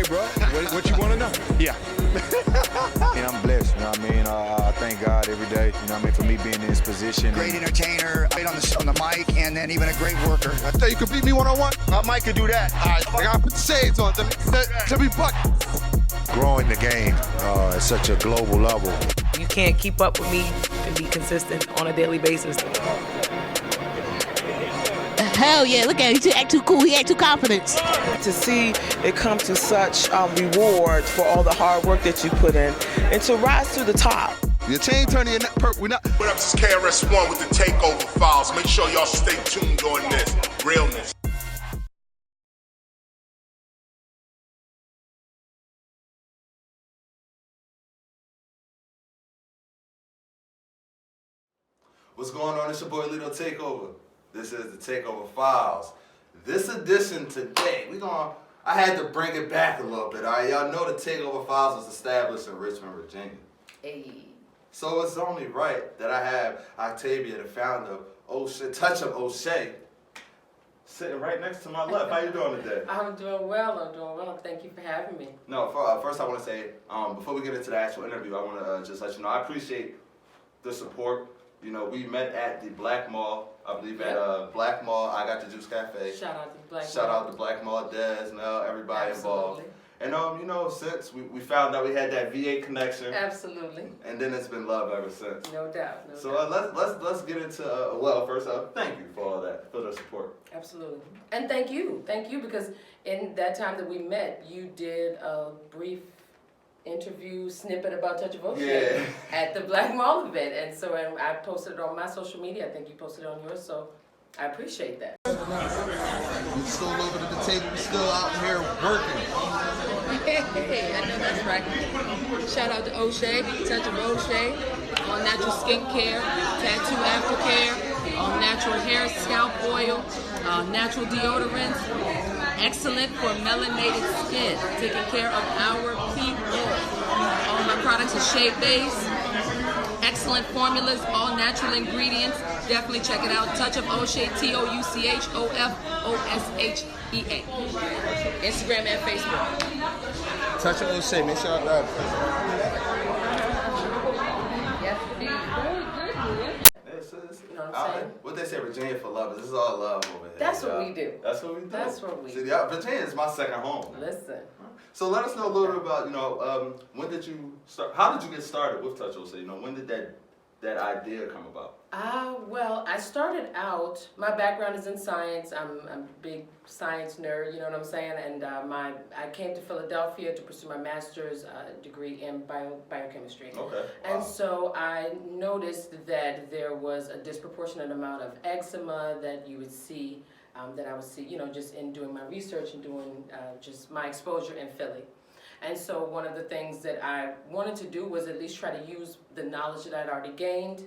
bro. What you want to know? Yeah. And I'm blessed, you know what I mean? I thank God every day, you know what I mean, for me being in this position. Great entertainer, great on the mic, and then even a great worker. I tell you could beat me one-on-one? Mike could do that. All right, I gotta put the shades on to be buck. Growing the game at such a global level. You can't keep up with me and be consistent on a daily basis. Hell yeah, look at him. He act too cool. He act too confident. To see it come to such reward for all the hard work that you put in and to rise to the top. Your chain turning your neck purple. We're not. What up, this is KRS-One with the TakeOver Files. Make sure y'all stay tuned on this. Realness. What's going on? It's your boy Little TakeOver. This is the TakeOver Files. This edition today, I had to bring it back a little bit. All right, y'all know the TakeOver Files was established in Richmond, Virginia. Hey. So it's only right that I have Octavia, the founder of OShea, Touch of OShea, sitting right next to my left. How you doing today? I'm doing well. Thank you for having me. No, first I want to say, before we get into the actual interview, I want to just let you know I appreciate the support. You know, we met at the Black Mall, I believe at Black Mall, I Got the Juice Cafe. Shout out to Black Mall. Shout out to Black Mall, Des, Mel, everybody involved. And you know, since we found out we had that VA connection. Absolutely. And then it's been love ever since. No doubt. So let's get into first up, thank you for all that, for the support. Absolutely. And thank you because in that time that we met, you did a brief interview snippet about Touch of OShea at the Black Mall event, and I posted it on my social media. I think you posted it on yours, so I appreciate that. We're still over at the table. We're still out here working. Hey, I know that's right. Shout out to Oshae, Touch of Oshae, on natural skincare, tattoo aftercare, on natural hair, scalp oil, natural deodorants. Excellent for melanated skin, taking care of our people. All my products are shea-based, excellent formulas, all natural ingredients. Definitely check it out. Touch of Oshae, TouchOfOshea. Instagram and Facebook. Touch of Oshae, make sure I love You know what I'm saying? What they say, Virginia for love. This is all love over here. That's what we do. That's what we do. That's what we do. See, Virginia is my second home. Listen. So let us know a little bit about, when did you start? How did you get started with Touch OShea? You know, when did that idea come about? Well, I started out, my background is in science. I'm a big science nerd, you know what I'm saying? And I came to Philadelphia to pursue my master's degree in biochemistry. Okay. And so I noticed that there was a disproportionate amount of eczema that you would see, that I would see, you know, just in doing my research and doing just my exposure in Philly. And so one of the things that I wanted to do was at least try to use the knowledge that I'd already gained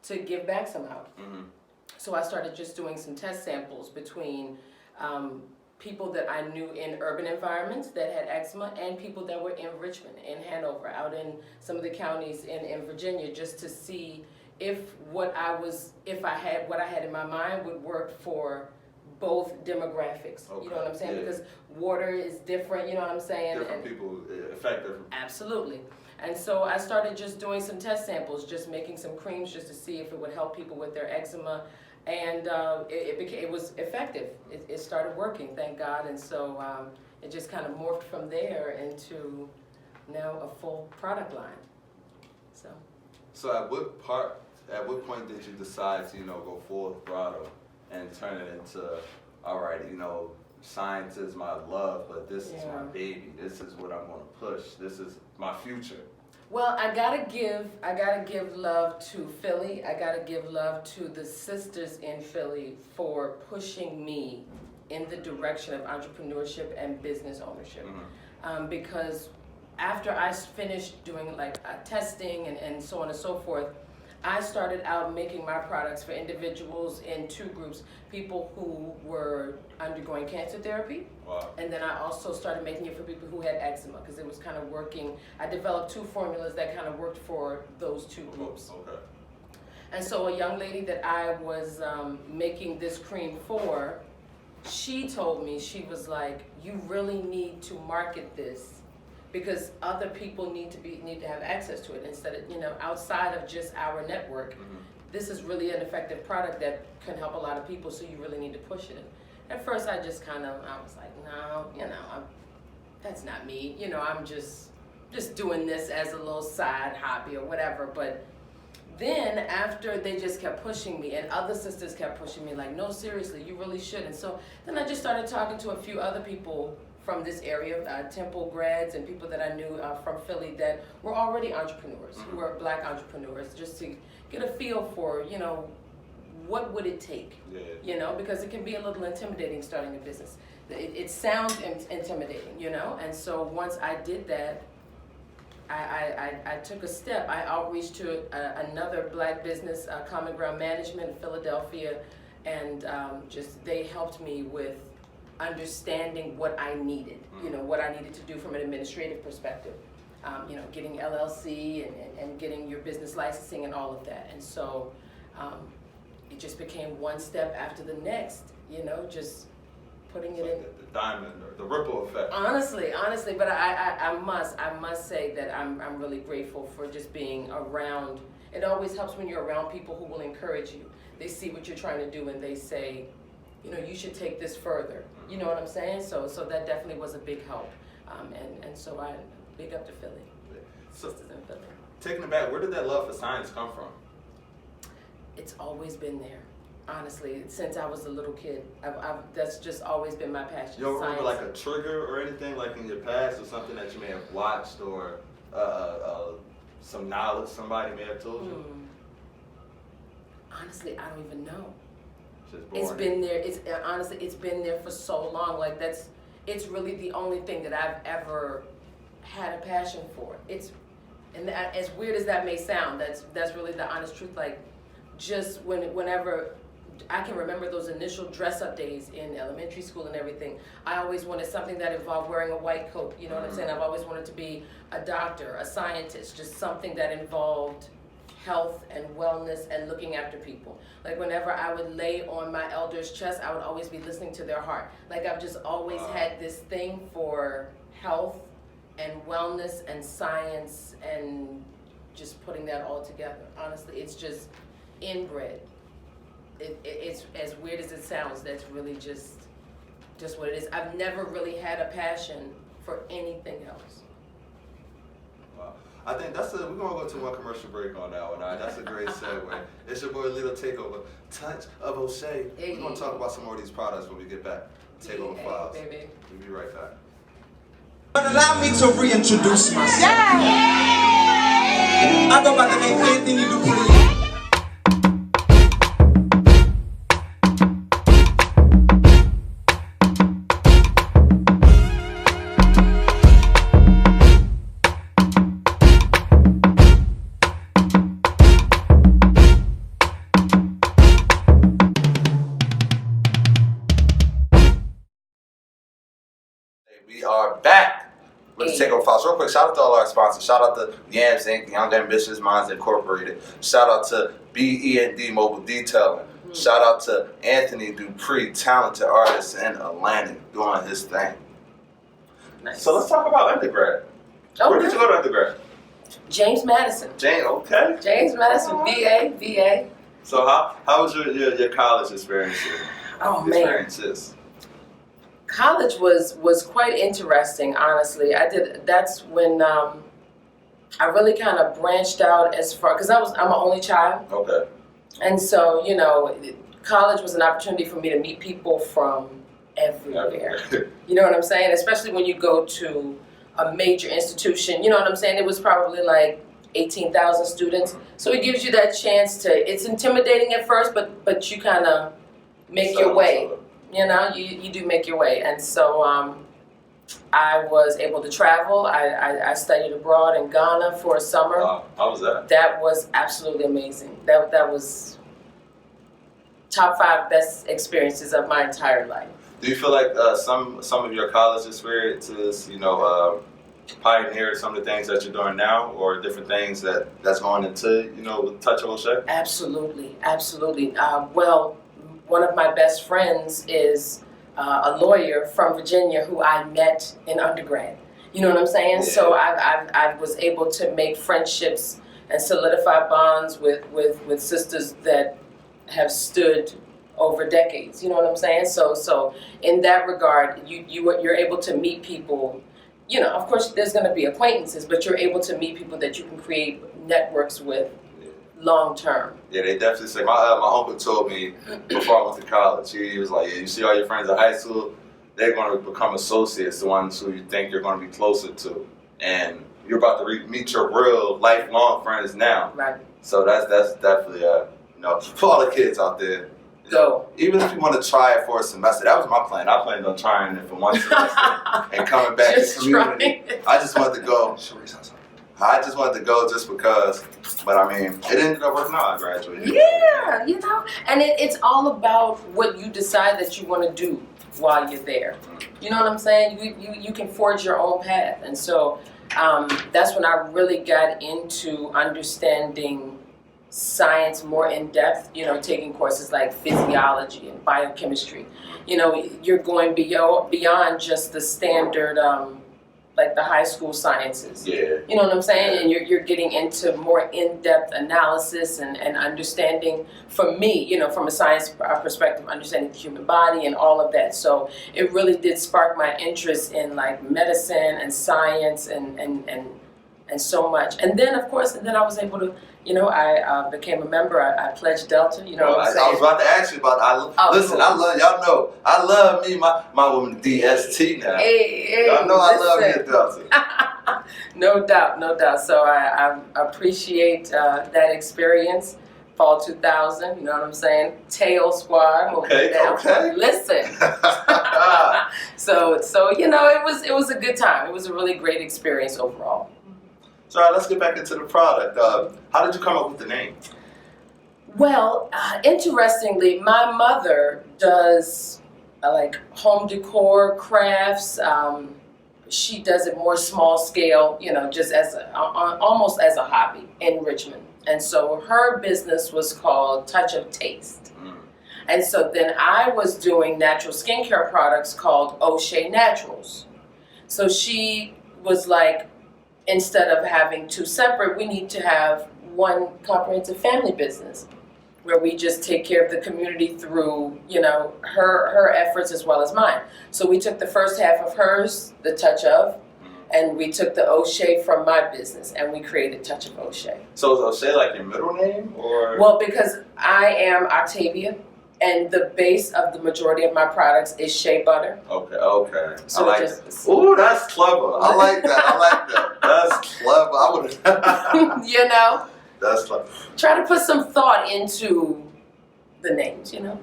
to give back somehow. Mm-hmm. So I started just doing some test samples between people that I knew in urban environments that had eczema and people that were in Richmond, in Hanover, out in some of the counties in Virginia, just to see if what I had in my mind would work for both demographics. Okay. You know what I'm saying? Yeah. Because water is different, you know what I'm saying? Different people affect different. Absolutely. And so I started just doing some test samples, just making some creams just to see if it would help people with their eczema. And it was effective. It started working, thank God. And so it just kind of morphed from there into now a full product line. So at what point did you decide to, go full throttle and turn it into, all right, science is my love, but this is my baby. This is what I'm gonna push. This is my future. Well, I gotta give love to Philly. I gotta give love to the sisters in Philly for pushing me in the direction of entrepreneurship and business ownership. Mm-hmm. Because after I finished doing testing and so on and so forth, I started out making my products for individuals in two groups, people who were undergoing cancer therapy, and then I also started making it for people who had eczema, because it was kind of working. I developed two formulas that kind of worked for those two groups. Okay. And so a young lady that I was making this cream for she told me, she was like, you really need to market this because other people need to have access to it instead of, outside of just our network. This is really an effective product that can help a lot of people, so you really need to push it. At first I just I was like, no, that's not me. I'm just doing this as a little side hobby or whatever. But then after they just kept pushing me, and other sisters kept pushing me, like, no, seriously, you really should. And so then I just started talking to a few other people from this area, Temple grads and people that I knew from Philly that were already entrepreneurs, who were Black entrepreneurs, just to get a feel for, what would it take? Because it can be a little intimidating starting a business. It sounds intimidating, and so once I did that, I took a step. I outreached to another Black business, Common Ground Management in Philadelphia, and they helped me with understanding what I needed, what I needed to do from an administrative perspective, getting LLC and getting your business licensing and all of that. And so it just became one step after the next, just putting it in. The diamond or the ripple effect. Honestly, but I must say that I'm really grateful for just being around. It always helps when you're around people who will encourage you. They see what you're trying to do and they say, you should take this further. You know what I'm saying? So that definitely was a big help. And so I big up to Philly. Sisters in Philly. Taking it back, where did that love for science come from? It's always been there. Honestly, since I was a little kid, that's just always been my passion. You don't remember like a trigger or anything like in your past, or something that you may have watched, or some knowledge somebody may have told you? Honestly, I don't even know. It's been there. Honestly, it's been there for so long. Like it's really the only thing that I've ever had a passion for. And as weird as that may sound, that's really the honest truth. Like, just whenever I can remember those initial dress-up days in elementary school and everything, I always wanted something that involved wearing a white coat. You know what I'm saying? I've always wanted to be a doctor, a scientist, just something that involved health and wellness and looking after people. Like, whenever I would lay on my elder's chest, I would always be listening to their heart. Like, I've just always had this thing for health and wellness and science and just putting that all together. Honestly, it's just inbred. It's as weird as it sounds. That's really just what it is. I've never really had a passion for anything else. Wow. I think we're gonna go to one commercial break on that one. All right, that's a great segue. It's your boy Little TakeOver, Touch of Oshae. We're gonna talk about some more of these products when we get back. TakeOver Files. Baby. We'll be right back. Allow me to reintroduce myself. I go by the name Anthony Dupree. We are back with the TakeOver Files. Real quick, shout out to all our sponsors. Shout out to Yams Inc., Young Ambitious Minds Incorporated. Shout out to BE&D Mobile Detailing. Shout out to Anthony Dupree, talented artist in Atlanta, doing his thing. Nice. So let's talk about undergrad. Where did you go to undergrad? James Madison. Okay. James Madison, VA. So how was your college experience? Experiences? College was quite interesting, honestly. That's when I really kind of branched out as far, because I'm an only child. Okay. And so, college was an opportunity for me to meet people from everywhere. You know what I'm saying? Especially when you go to a major institution, you know what I'm saying? It was probably like 18,000 students. So it gives you that chance it's intimidating at first, but you kind of make your way. You do make your way. And so I was able to travel. I studied abroad in Ghana for a summer. Wow. How was that? That was absolutely amazing. That was top 5 best experiences of my entire life. Do you feel like some of your college experiences, pioneered some of the things that you're doing now, or different things that's going into, with Touch of Oshae? Absolutely. Well, one of my best friends is a lawyer from Virginia who I met in undergrad. You know what I'm saying? Yeah. So I was able to make friendships and solidify bonds with sisters that have stood over decades. You know what I'm saying? So in that regard, you're able to meet people. You know, of course, there's going to be acquaintances, but you're able to meet people that you can create networks with long term. Yeah, they definitely say. My uncle told me before I went to college. He was like, "Yeah, you see all your friends in high school, they're going to become associates, the ones who you think you're going to be closer to, and you're about to meet your real lifelong friends now." Right. So that's definitely for all the kids out there. Go. Even if you want to try it for a semester, that was my plan. I planned on trying it for one semester and coming back to the community. I just wanted to go. Just because, but I mean, it ended up working out. I graduated. Yeah, you know, and it's all about what you decide that you want to do while you're there. You know what I'm saying? You can forge your own path, and so that's when I really got into understanding science more in depth, you know, taking courses like physiology and biochemistry. You know, you're going beyond just the standard, like the high school sciences. Yeah. You know what I'm saying? And you're getting into more in-depth analysis and understanding, for me, you know, from a science perspective, understanding the human body and all of that. So it really did spark my interest in like medicine and science and so much. And then, of course, I was able to, you know, I became a member. I pledged Delta. You know what I'm saying? I was about to ask you about that. Listen, cool. I love, y'all know, I love me, my woman DST now. Hey, y'all know I love me at Delta. No doubt. So I appreciate that experience. Fall 2000, you know what I'm saying? Tail Squad. Okay. Listen. So you know, it was a good time. It was a really great experience overall. So all right, let's get back into the product. How did you come up with the name? Well, interestingly, my mother does like home decor, crafts. She does it more small scale, you know, just as almost as a hobby in Richmond. And so her business was called Touch of Taste. And so then I was doing natural skincare products called OShea Naturals. So she was like, instead of having two separate, we need to have one comprehensive family business where we just take care of the community through, you know, her efforts as well as mine. So we took the first half of hers, the Touch of, and we took the OShea from my business and we created Touch of OShea. So is OShea like your middle name, or? Well, because I am Octavia, and the base of the majority of my products is shea butter. Okay. So I like that. Ooh, that's clever. I like that. That's clever. I would. You know? That's clever. Try to put some thought into the names, you know?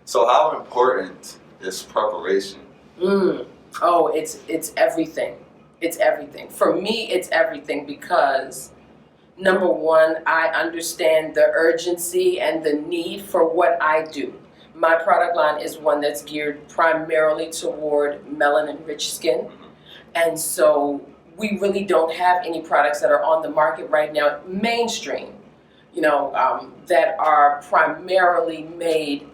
So how important is preparation? Oh, it's everything. It's everything. For me, it's everything because, number one, I understand the urgency and the need for what I do. My product line is one that's geared primarily toward melanin-rich skin. And so we really don't have any products that are on the market right now, mainstream, you know, that are primarily made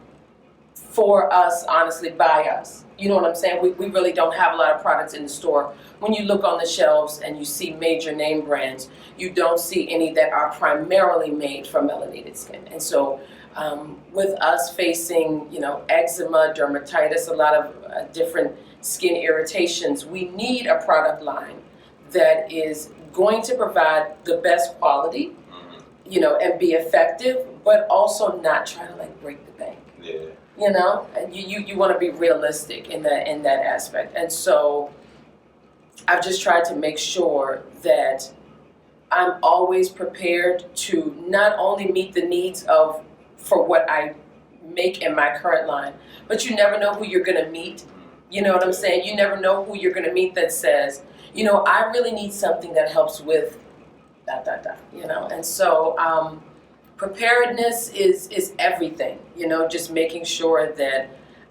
for us, honestly, by us. You know what I'm saying? We really don't have a lot of products in the store. When you look on the shelves and you see major name brands, you don't see any that are primarily made for melanated skin. And so with us facing, you know, eczema, dermatitis, a lot of different skin irritations, we need a product line that is going to provide the best quality, you know, and be effective, but also not try to like break the bank. Yeah. You know, and you want to be realistic in that aspect. And so I've just tried to make sure that I'm always prepared to not only meet the needs for what I make in my current line, but you never know who you're going to meet. You know what I'm saying? You never know who you're going to meet that says, you know, I really need something that helps with ... you know. And so preparedness is everything, you know, just making sure that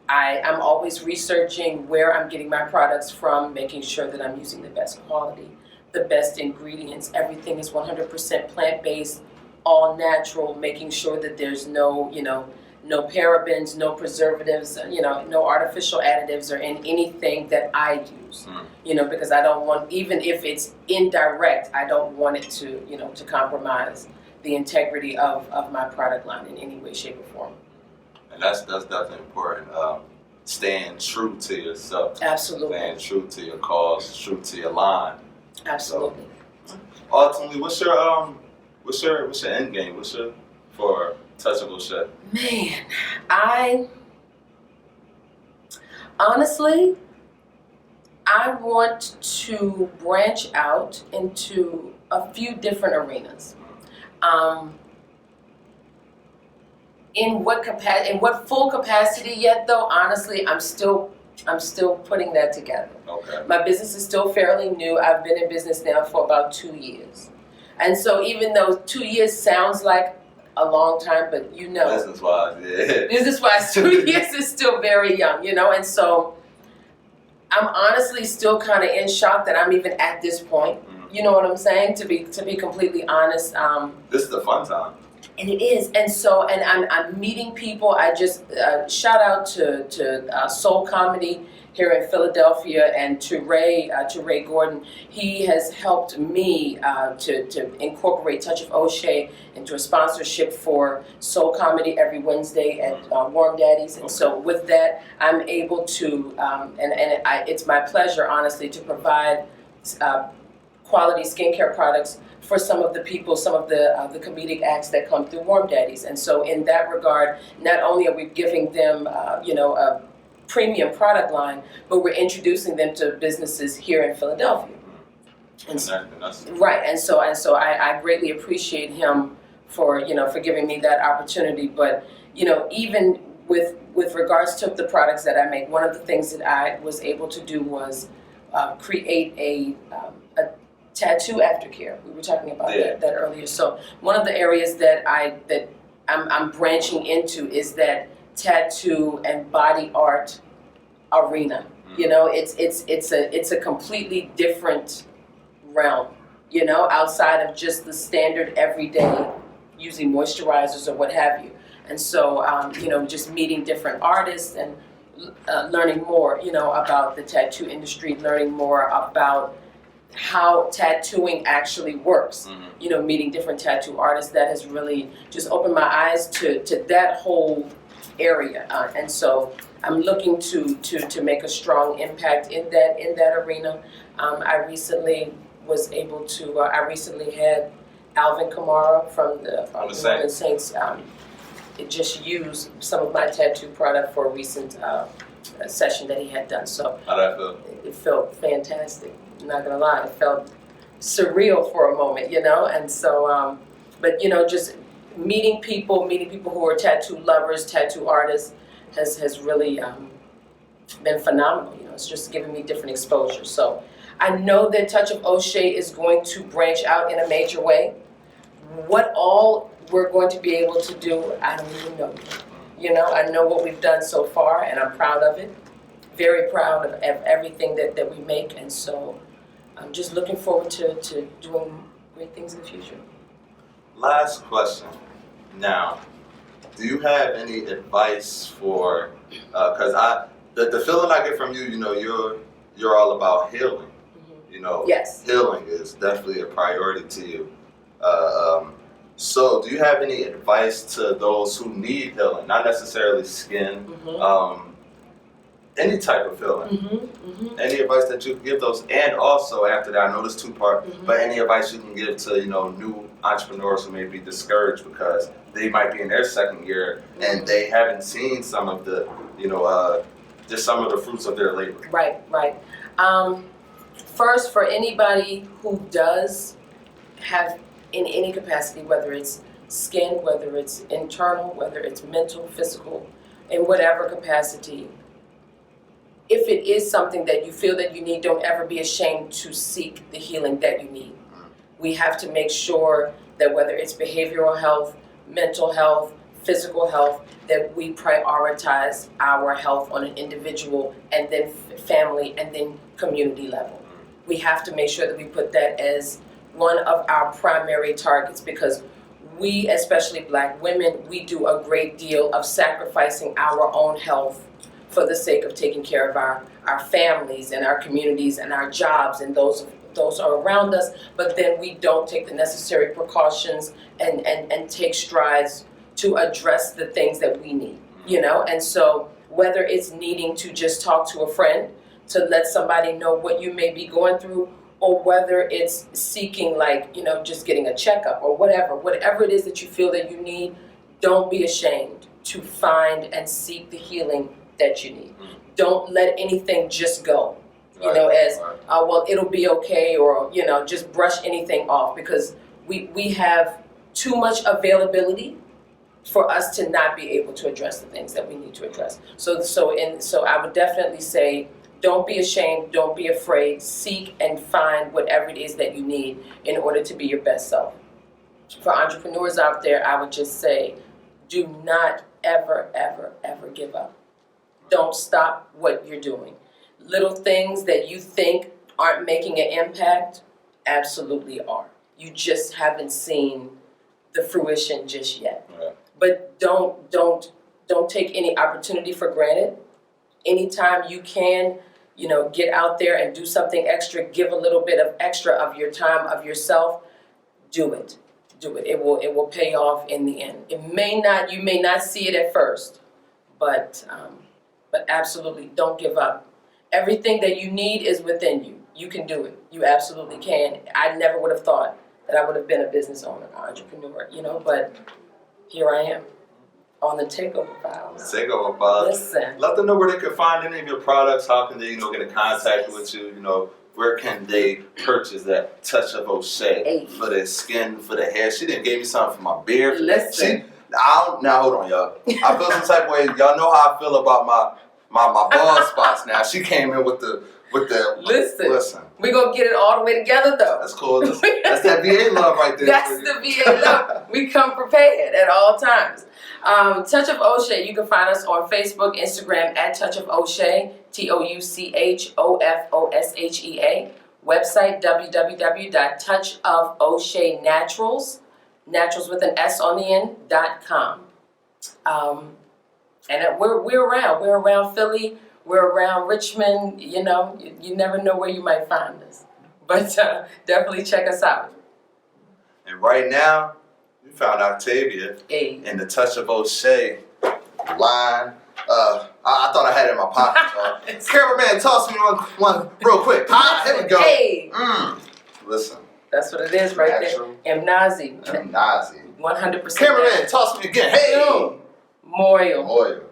I'm always researching where I'm getting my products from, making sure that I'm using the best quality, the best ingredients. Everything is 100% plant-based, all natural, making sure that there's no, you know, no parabens, no preservatives, no artificial additives or in anything that I use. Because I don't want, even if it's indirect, I don't want it to, to compromise the integrity of my product line in any way, shape, or form. And that's definitely important. Staying true to yourself. Absolutely. Staying true to your cause, true to your line. Absolutely. So, ultimately, what's your end game? For Touch of OShea? Man, honestly, I want to branch out into a few different arenas. In what full capacity yet though, honestly, I'm still putting that together. Okay. My business is still fairly new. I've been in business now for about 2 years. And so even though 2 years sounds like a long time, but business-wise, yeah. Business-wise, 2 years is still very young, and so I'm honestly still kind of in shock that I'm even at this point. You know what I'm saying? To be completely honest. This is the fun time. And it is, and so, and I'm meeting people. I just shout out to Soul Comedy here in Philadelphia and to Ray Gordon. He has helped me to incorporate Touch of OShea into a sponsorship for Soul Comedy every Wednesday at Warm Daddies. And so with that, I'm able to, it's my pleasure, honestly, to provide quality skincare products for some of the people, some of the comedic acts that come through Warm Daddies. And so in that regard, not only are we giving them, a premium product line, but we're introducing them to businesses here in Philadelphia. And so, right, and so I greatly appreciate him for giving me that opportunity. But even with regards to the products that I make, one of the things that I was able to do was create a tattoo aftercare. We were talking about that earlier. So one of the areas that I'm branching into is that tattoo and body art arena. It's a completely different realm. Outside of just the standard everyday using moisturizers or what have you. And so just meeting different artists and learning more about the tattoo industry, learning more about how tattooing actually works. Meeting different tattoo artists, that has really just opened my eyes to that whole area, and so I'm looking to make a strong impact in that arena. I recently had Alvin Kamara from the Saints just use some of my tattoo product for a recent session that he had done. So how'd that feel? It felt fantastic. I'm not gonna lie, it felt surreal for a moment, and so, but just meeting people who are tattoo lovers, tattoo artists, has really been phenomenal. It's just giving me different exposure. So I know that Touch of OShea is going to branch out in a major way. What all we're going to be able to do, I don't even know. I know what we've done so far, and I'm proud of it. Very proud of everything that we make, and so I'm just looking forward to doing great things in the future. Last question. Now, do you have any advice for? Because the feeling I get from you, you're all about healing. Yes. Healing is definitely a priority to you. So, do you have any advice to those who need healing? Not necessarily skin. Any type of healing. Any advice that you can give those, and also after that, I know this two-part, but any advice you can give to new entrepreneurs who may be discouraged because they might be in their second year and they haven't seen some of the, just some of the fruits of their labor. Right. First, for anybody who does have in any capacity, whether it's skin, whether it's internal, whether it's mental, physical, in whatever capacity, if it is something that you feel that you need, don't ever be ashamed to seek the healing that you need. We have to make sure that whether it's behavioral health, mental health, physical health, that we prioritize our health on an individual and then family and then community level. We have to make sure that we put that as one of our primary targets, because we, especially black women, we do a great deal of sacrificing our own health for the sake of taking care of our families and our communities and our jobs and those are around us, but then we don't take the necessary precautions and take strides to address the things that we need, you know? And so whether it's needing to just talk to a friend to let somebody know what you may be going through, or whether it's seeking, like, you know, just getting a checkup or whatever it is that you feel that you need, don't be ashamed to find and seek the healing that you need. Don't let anything just go, you know, as, well, it'll be okay, or, you know, just brush anything off, because we have too much availability for us to not be able to address the things that we need to address. So I would definitely say, don't be ashamed, don't be afraid, seek and find whatever it is that you need in order to be your best self. For entrepreneurs out there, I would just say, do not ever, ever, ever give up. Don't stop what you're doing. Little things that you think aren't making an impact, absolutely are. You just haven't seen the fruition just yet. Yeah. But don't take any opportunity for granted. Anytime you can, you know, get out there and do something extra, give a little bit of extra of your time, of yourself, do it. Do it. It will pay off in the end. You may not see it at first, but absolutely don't give up. Everything that you need is within you. You can do it. You absolutely can. I never would have thought that I would have been a business owner, an entrepreneur, you know, but here I am on the TakeOver Files. TakeOver Files. Listen. Let them know where they can find any of your products. How can they, you know, get in contact with you? You know, where can they purchase that touch of Oshae for their skin, for their hair? She didn't give me something for my beard. Listen. Now hold on, y'all. I feel some type of way. Y'all know how I feel about my bald spots now. She came in with the. Listen. We're going to get it all the way together, though. That's cool. That's that VA love right there. That's the VA love. We come prepared at all times. Touch of Oshae, you can find us on Facebook, Instagram, at Touch of Oshae, TouchOfOshea. Website, www.touchofoshaenaturals, naturals with an S on the end.com. And we're around Philly. We're around Richmond, you know, you never know where you might find us. But definitely check us out. And right now, we found Octavia in the Touch of Oshae line. I thought I had it in my pocket. Cameraman, toss me one real quick. Here we go. Hey. Listen. That's what it is right there. Mnazi. 100%. Cameraman, toss me again. Hey. Moil.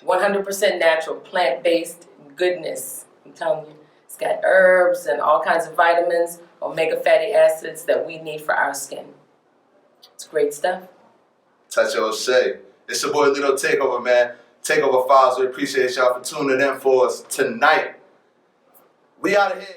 100% natural, plant-based goodness. I'm telling you, it's got herbs and all kinds of vitamins, omega fatty acids that we need for our skin. It's great stuff. Touch of Oshae. It's your boy Little TakeOver, man. TakeOver Files. We appreciate y'all for tuning in for us tonight. We out of here.